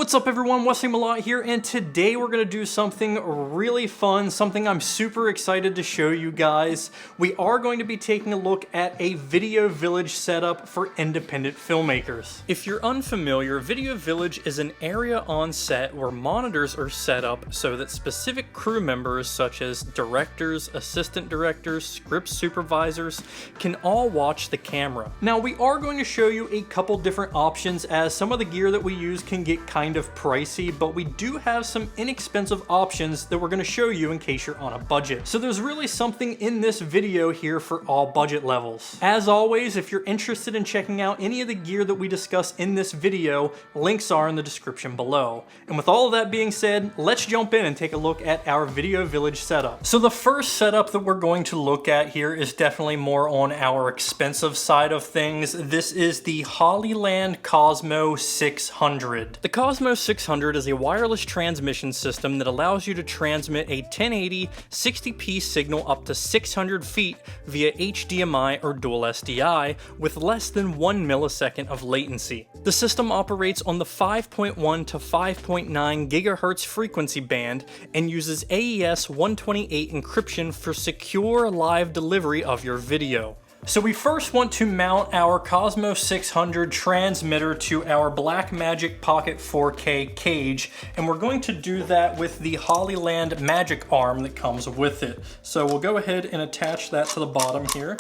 What's up everyone, Wesley Malott here, and today we're going to do something really fun, something I'm super excited to show you guys. We are going to be taking a look at a Video Village setup for independent filmmakers. If you're unfamiliar, Video Village is an area on set where monitors are set up so that specific crew members such as directors, assistant directors, script supervisors can all watch the camera. Now we are going to show you a couple different options as some of the gear that we use can get kind of pricey, but we do have some inexpensive options that we're going to show you in case you're on a budget. So there's really something in this video here for all budget levels. As always, if you're interested in checking out any of the gear that we discuss in this video, links are in the description below. And with all of that being said, let's jump in and take a look at our Video Village setup. So the first setup that we're going to look at here is definitely more on our expensive side of things. This is the Hollyland Cosmo 600. The Cosmo 600 is a wireless transmission system that allows you to transmit a 1080 60p signal up to 600 feet via HDMI or dual SDI with less than 1 millisecond of latency. The system operates on the 5.1 to 5.9 gigahertz frequency band and uses AES 128 encryption for secure live delivery of your video. So we first want to mount our Cosmo 600 transmitter to our Blackmagic Pocket 4K cage, and we're going to do that with the Hollyland Magic arm that comes with it. So we'll go ahead and attach that to the bottom here.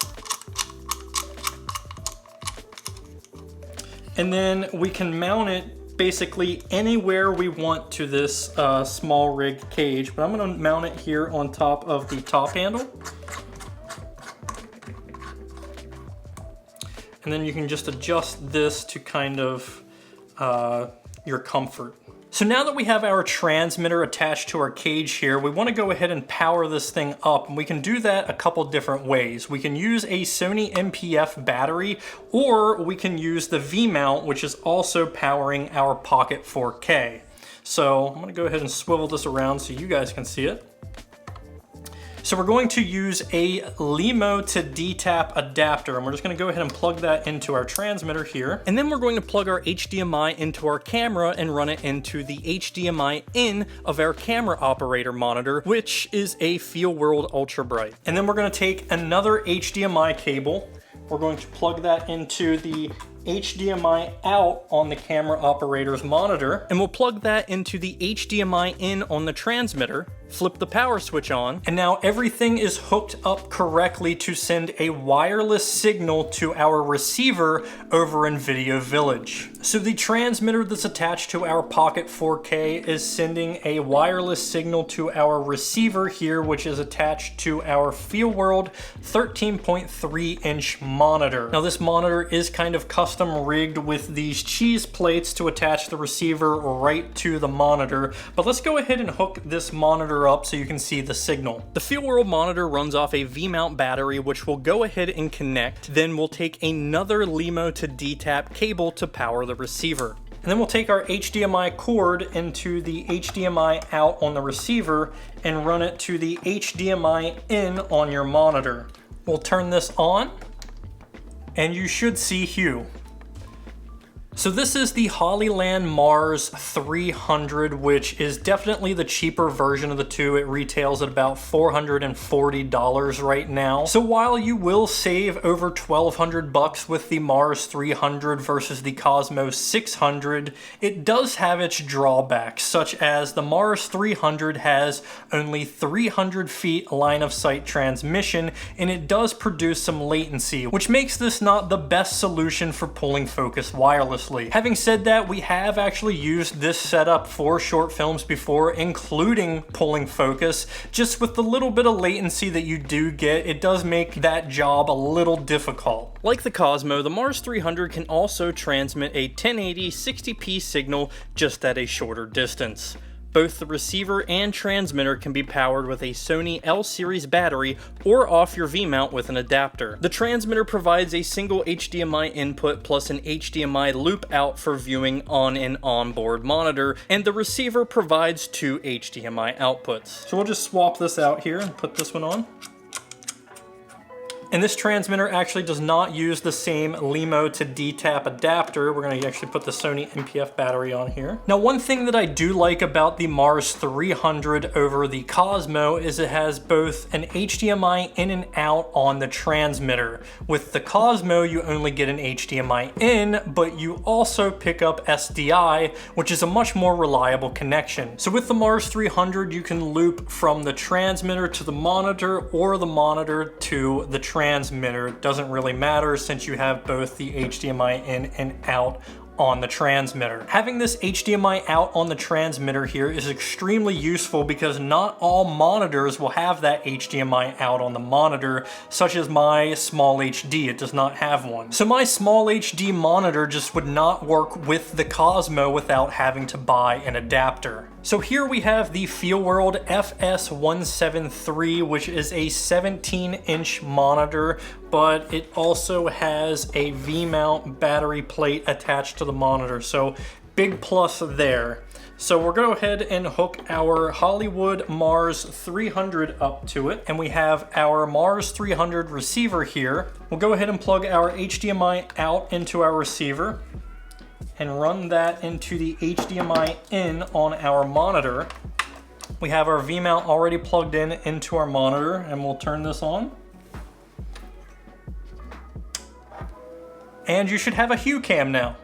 And then we can mount it basically anywhere we want to this small rig cage, but I'm going to mount it here on top of the top handle. And then you can just adjust this to kind of your comfort. So now that we have our transmitter attached to our cage here, we want to go ahead and power this thing up, and we can do that a couple different ways. We can use a Sony MPF battery, or we can use the V-mount, which is also powering our Pocket 4K. So I'm going to go ahead and swivel this around so you guys can see it. So we're going to use a LEMO to DTAP adapter, and we're just going to go ahead and plug that into our transmitter here. And then we're going to plug our HDMI into our camera and run it into the HDMI in of our camera operator monitor, which is a FeelWorld Ultra Bright. And then we're going to take another HDMI cable. We're going to plug that into the HDMI out on the camera operator's monitor, and we'll plug that into the HDMI in on the transmitter, flip the power switch on, and now everything is hooked up correctly to send a wireless signal to our receiver over in Video Village. So the transmitter that's attached to our Pocket 4K is sending a wireless signal to our receiver here, which is attached to our FeelWorld 13.3-inch monitor. Now this monitor is kind of custom rigged with these cheese plates to attach the receiver right to the monitor, but let's go ahead and hook this monitor up so you can see the signal. The FeelWorld monitor runs off a V-mount battery, which we'll go ahead and connect. Then we'll take another LEMO to DTAP cable to power the receiver. And then we'll take our HDMI cord into the HDMI out on the receiver and run it to the HDMI in on your monitor. We'll turn this on and you should see hue. So this is the Hollyland Mars 300, which is definitely the cheaper version of the two. It retails at about $440 right now. So while you will save over $1,200 with the Mars 300 versus the Cosmo 600, it does have its drawbacks, such as the Mars 300 has only 300 feet line of sight transmission, and it does produce some latency, which makes this not the best solution for pulling focus wirelessly. Having said that, we have actually used this setup for short films before, including pulling focus. Just with the little bit of latency that you do get, it does make that job a little difficult. Like the Cosmo, the Mars 300 can also transmit a 1080 60p signal just at a shorter distance. Both the receiver and transmitter can be powered with a Sony L-series battery or off your V-mount with an adapter. The transmitter provides a single HDMI input plus an HDMI loop out for viewing on an onboard monitor, and the receiver provides two HDMI outputs. So we'll just swap this out here and put this one on. And this transmitter actually does not use the same LEMO to DTAP adapter. We're gonna actually put the Sony NPF battery on here. Now, one thing that I do like about the Mars 300 over the Cosmo is it has both an HDMI in and out on the transmitter. With the Cosmo, you only get an HDMI in, but you also pick up SDI, which is a much more reliable connection. So with the Mars 300, you can loop from the transmitter to the monitor or the monitor to the transmitter. It doesn't really matter since you have both the HDMI in and out on the transmitter. Having this HDMI out on the transmitter here is extremely useful because not all monitors will have that HDMI out on the monitor, such as my Small HD. It does not have one. So my Small HD monitor just would not work with the Cosmo without having to buy an adapter. So here we have the FeelWorld FS173, which is a 17-inch monitor, but it also has a V-mount battery plate attached to the monitor, so big plus there. So we'll go ahead and hook our Hollywood Mars 300 up to it, and we have our Mars 300 receiver here. We'll go ahead and plug our HDMI out into our receiver and run that into the HDMI in on our monitor. We have our V-mount already plugged in into our monitor, and we'll turn this on. And you should have a Hue cam now.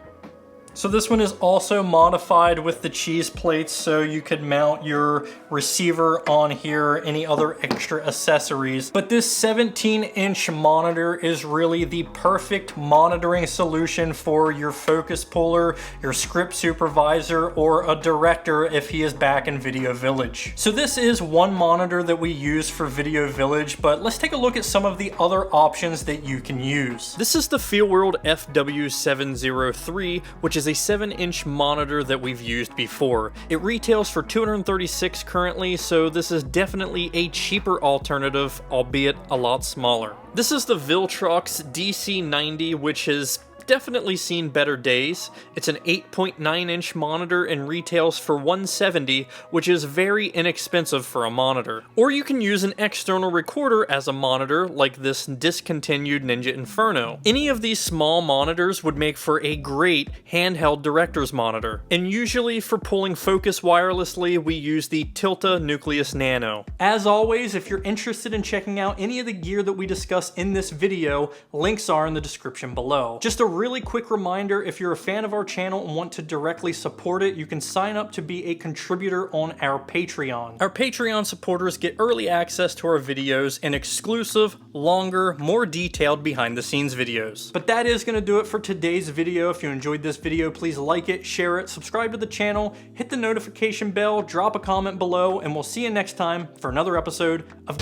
So this one is also modified with the cheese plates, so you could mount your receiver on here, any other extra accessories. But this 17-inch monitor is really the perfect monitoring solution for your focus puller, your script supervisor, or a director if he is back in Video Village. So this is one monitor that we use for Video Village, but let's take a look at some of the other options that you can use. This is the FeelWorld FW703, which is a 7-inch monitor that we've used before. It retails for $236 currently, so this is definitely a cheaper alternative, albeit a lot smaller. This is the Viltrox DC90, which has definitely seen better days. It's an 8.9-inch monitor and retails for $170, which is very inexpensive for a monitor. Or you can use an external recorder as a monitor, like this discontinued Ninja Inferno. Any of these small monitors would make for a great handheld director's monitor. And usually for pulling focus wirelessly, we use the Tilta Nucleus Nano. As always, if you're interested in checking out any of the gear that we discuss in this video, links are in the description below. Just a really quick reminder, if you're a fan of our channel and want to directly support it, you can sign up to be a contributor on our Patreon. Our Patreon supporters get early access to our videos and exclusive, longer, more detailed behind the scenes videos. But that is going to do it for today's video. If you enjoyed this video, please like it, share it, subscribe to the channel, hit the notification bell, drop a comment below, and we'll see you next time for another episode of